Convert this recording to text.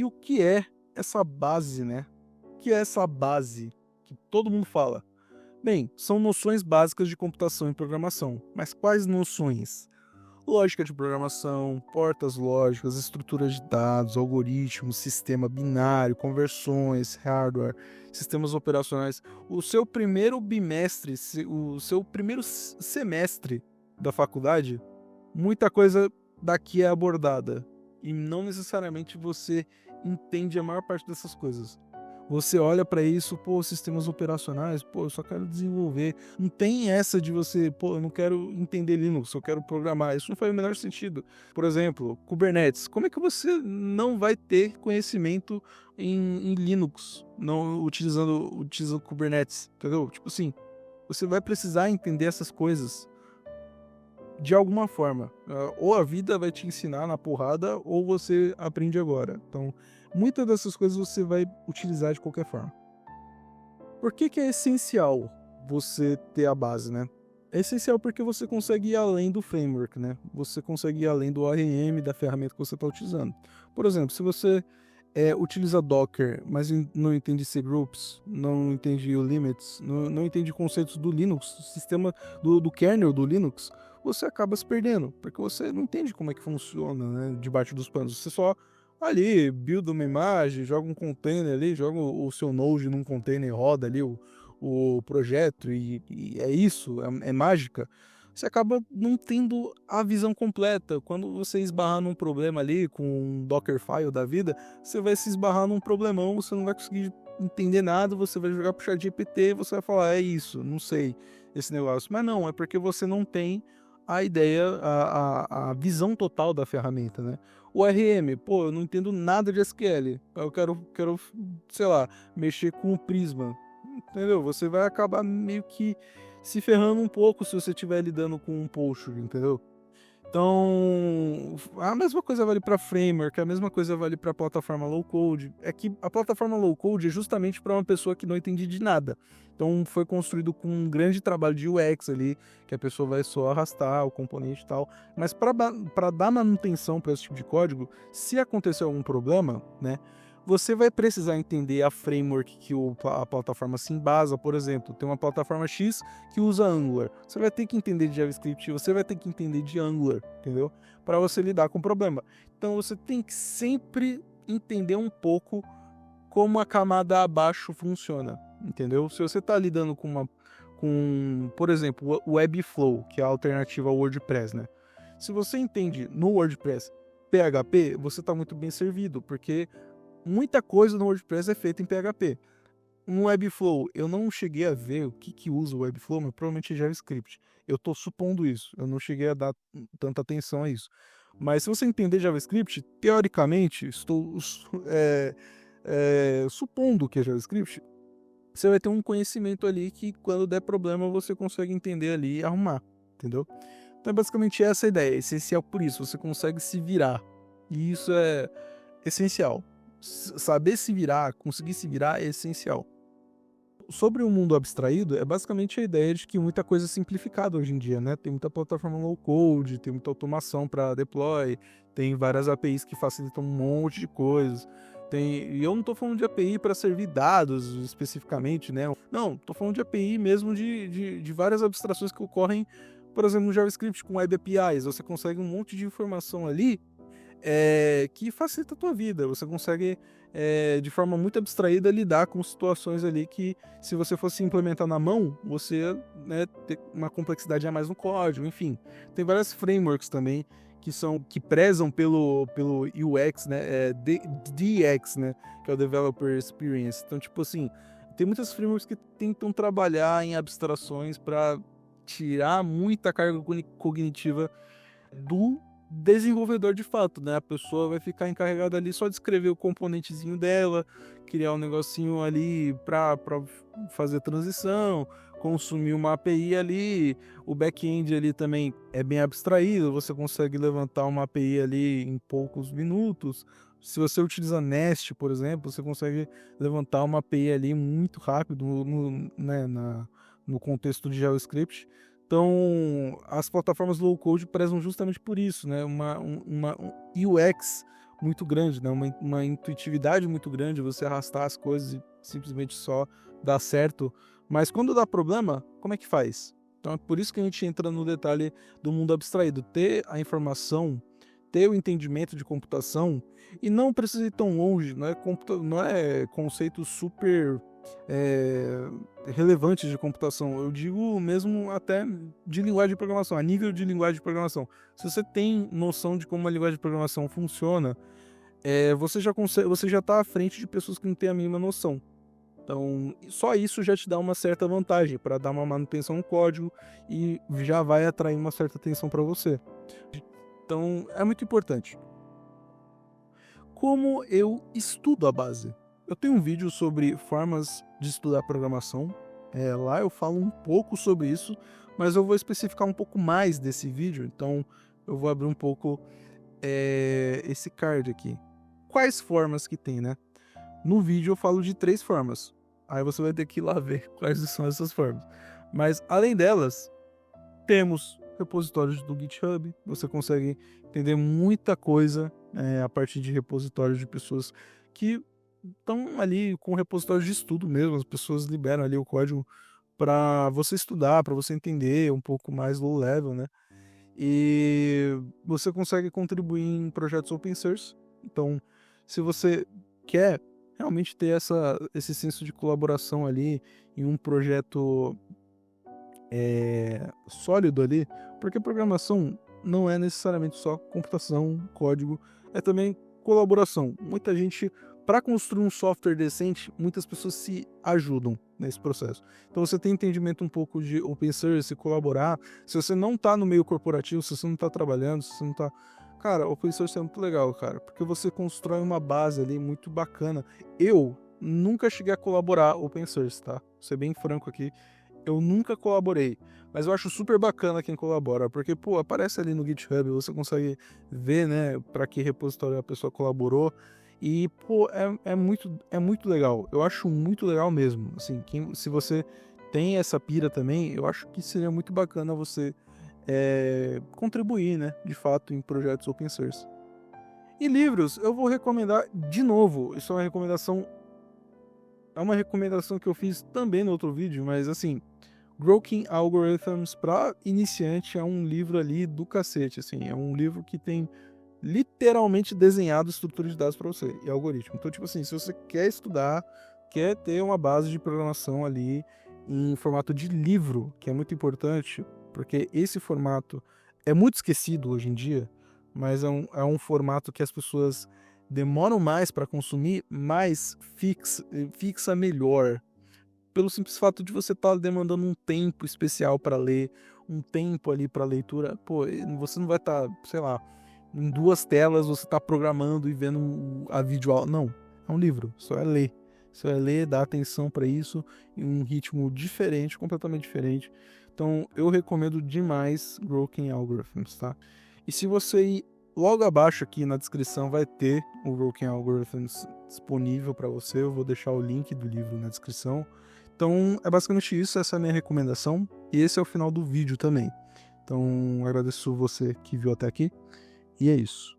E o que é essa base, né? O que é essa base que todo mundo fala? Bem, são noções básicas de computação e programação. Mas quais noções? Lógica de programação, portas lógicas, estruturas de dados, algoritmos, sistema binário, conversões, hardware, sistemas operacionais. O seu primeiro bimestre, o seu primeiro semestre da faculdade, muita coisa daqui é abordada. E não necessariamente você entende a maior parte dessas coisas. Você olha para isso, pô, sistemas operacionais, pô, eu só quero desenvolver. Não tem essa de você, pô, eu não quero entender Linux, eu quero programar. Isso não faz o menor sentido. Por exemplo, Kubernetes. Como é que você não vai ter conhecimento em Linux, não utilizando Kubernetes, entendeu? Tipo assim, você vai precisar entender essas coisas de alguma forma. Ou a vida vai te ensinar na porrada, ou você aprende agora. Então, muitas dessas coisas você vai utilizar de qualquer forma. Por que é essencial você ter a base, né? É essencial porque você consegue ir além do framework, né? Você consegue ir além do ORM, da ferramenta que você está utilizando. Por exemplo, se você utiliza Docker, mas não entende cgroups, não entende o limits, não entende conceitos do Linux, sistema do kernel do Linux, você acaba se perdendo, porque você não entende como é que funciona, né, debaixo dos panos. Você só ali build uma imagem, joga um container ali, joga o seu Node num container e roda ali o projeto e é isso, é mágica. Você acaba não tendo a visão completa. Quando você esbarrar num problema ali com um Dockerfile da vida, você vai se esbarrar num problemão, você não vai conseguir entender nada, você vai jogar pro ChatGPT, você vai falar, é isso, não sei esse negócio. Mas não, é porque você não tem a ideia, a visão total da ferramenta, né? O RM, pô, eu não entendo nada de SQL, eu quero, sei lá, mexer com o Prisma, entendeu? Você vai acabar meio que se ferrando um pouco se você estiver lidando com um post, entendeu? Então, a mesma coisa vale para framework, a mesma coisa vale para plataforma low code. É que a plataforma low code é justamente para uma pessoa que não entende de nada. Então, foi construído com um grande trabalho de UX ali, que a pessoa vai só arrastar o componente e tal. Mas para dar manutenção para esse tipo de código, se acontecer algum problema, né? Você vai precisar entender a framework que a plataforma se embasa, por exemplo. Tem uma plataforma X que usa Angular. Você vai ter que entender de JavaScript, você vai ter que entender de Angular, entendeu? Para você lidar com o problema. Então você tem que sempre entender um pouco como a camada abaixo funciona, entendeu? Se você está lidando por exemplo, o Webflow, que é a alternativa ao WordPress, né? Se você entende no WordPress PHP, você está muito bem servido, porque muita coisa no WordPress é feita em PHP. No Webflow, eu não cheguei a ver o que usa o Webflow, mas provavelmente é JavaScript. Eu estou supondo isso, eu não cheguei a dar tanta atenção a isso. Mas se você entender JavaScript, teoricamente, estou supondo que é JavaScript, você vai ter um conhecimento ali que quando der problema você consegue entender ali e arrumar, entendeu? Então é basicamente essa a ideia, é essencial por isso, você consegue se virar. E isso é essencial. Saber se virar, conseguir se virar é essencial. Sobre o mundo abstraído, é basicamente a ideia de que muita coisa é simplificada hoje em dia, né? Tem muita plataforma low code, tem muita automação para deploy, tem várias APIs que facilitam um monte de coisas. E eu não estou falando de API para servir dados especificamente, né? Não, estou falando de API mesmo de várias abstrações que ocorrem, por exemplo, no JavaScript com Web APIs. Você consegue um monte de informação ali que facilita a tua vida. Você consegue, de forma muito abstraída, lidar com situações ali que, se você fosse implementar na mão, você né, ter uma complexidade a mais no código, enfim. Tem várias frameworks também que prezam pelo UX, né, DX, né, que é o Developer Experience. Então, tipo assim, tem muitas frameworks que tentam trabalhar em abstrações para tirar muita carga cognitiva do desenvolvedor de fato, né? A pessoa vai ficar encarregada ali só de escrever o componentezinho dela, criar um negocinho ali para fazer transição, consumir uma API ali, o back-end ali também é bem abstraído, você consegue levantar uma API ali em poucos minutos. Se você utiliza Nest, por exemplo, você consegue levantar uma API ali muito rápido né, no contexto de JavaScript. Então, as plataformas low code prezam justamente por isso, né? Uma UX muito grande, né? Uma intuitividade muito grande, você arrastar as coisas e simplesmente só dar certo. Mas quando dá problema, como é que faz? Então é por isso que a gente entra no detalhe do mundo abstraído. Ter a informação, ter o entendimento de computação, e não precisa ir tão longe, não é conceito super relevantes de computação. Eu digo mesmo até de linguagem de programação, a nível de linguagem de programação. Se você tem noção de como a linguagem de programação funciona, você já está à frente de pessoas que não têm a mínima noção. Então, só isso já te dá uma certa vantagem para dar uma manutenção no código e já vai atrair uma certa atenção para você. Então, é muito importante. Como eu estudo a base? Eu tenho um vídeo sobre formas de estudar programação. Lá eu falo um pouco sobre isso, mas eu vou especificar um pouco mais desse vídeo. Então, eu vou abrir um pouco esse card aqui. Quais formas que tem, né? No vídeo eu falo de 3 formas. Aí você vai ter que ir lá ver quais são essas formas. Mas, além delas, temos repositórios do GitHub. Você consegue entender muita coisa a partir de repositórios de pessoas que estão ali com repositórios de estudo mesmo. As pessoas liberam ali o código para você estudar, para você entender um pouco mais low level, né? E você consegue contribuir em projetos open source. Então, se você quer realmente ter esse senso de colaboração ali em um projeto sólido ali, porque programação não é necessariamente só computação, código, é também colaboração. Muita gente, para construir um software decente, muitas pessoas se ajudam nesse processo. Então você tem entendimento um pouco de open source, colaborar. Se você não está no meio corporativo, se você não está trabalhando, se você não está... Cara, open source é muito legal, cara, porque você constrói uma base ali muito bacana. Eu nunca cheguei a colaborar open source, tá? Vou ser bem franco aqui. Eu nunca colaborei, mas eu acho super bacana quem colabora, porque, pô, aparece ali no GitHub, você consegue ver, né, para que repositório a pessoa colaborou, e, pô, é muito legal. Eu acho muito legal mesmo. Assim, se você tem essa pira também, eu acho que seria muito bacana você contribuir, né, de fato, em projetos open source. E livros, eu vou recomendar de novo, isso é uma recomendação que eu fiz também no outro vídeo, mas assim, Grokking Algorithms para iniciante é um livro ali do cacete, assim, é um livro que tem literalmente desenhado estrutura de dados para você e algoritmo. Então, tipo assim, se você quer estudar, quer ter uma base de programação ali em formato de livro, que é muito importante, porque esse formato é muito esquecido hoje em dia, mas é um formato que as pessoas demoram mais para consumir, mas fixa melhor. Pelo simples fato de você estar demandando um tempo especial para ler, um tempo ali para leitura, pô, você não vai estar, sei lá, em 2 telas você está programando e vendo a videoaula. Não, é um livro, só é ler. Só é ler, dar atenção para isso em um ritmo diferente, completamente diferente. Então eu recomendo demais Grokking Algorithms, tá? E se você ir logo abaixo aqui na descrição vai ter o Grokking Algorithms disponível para você. Eu vou deixar o link do livro na descrição. Então é basicamente isso, essa é a minha recomendação. E esse é o final do vídeo também. Então agradeço você que viu até aqui. E é isso.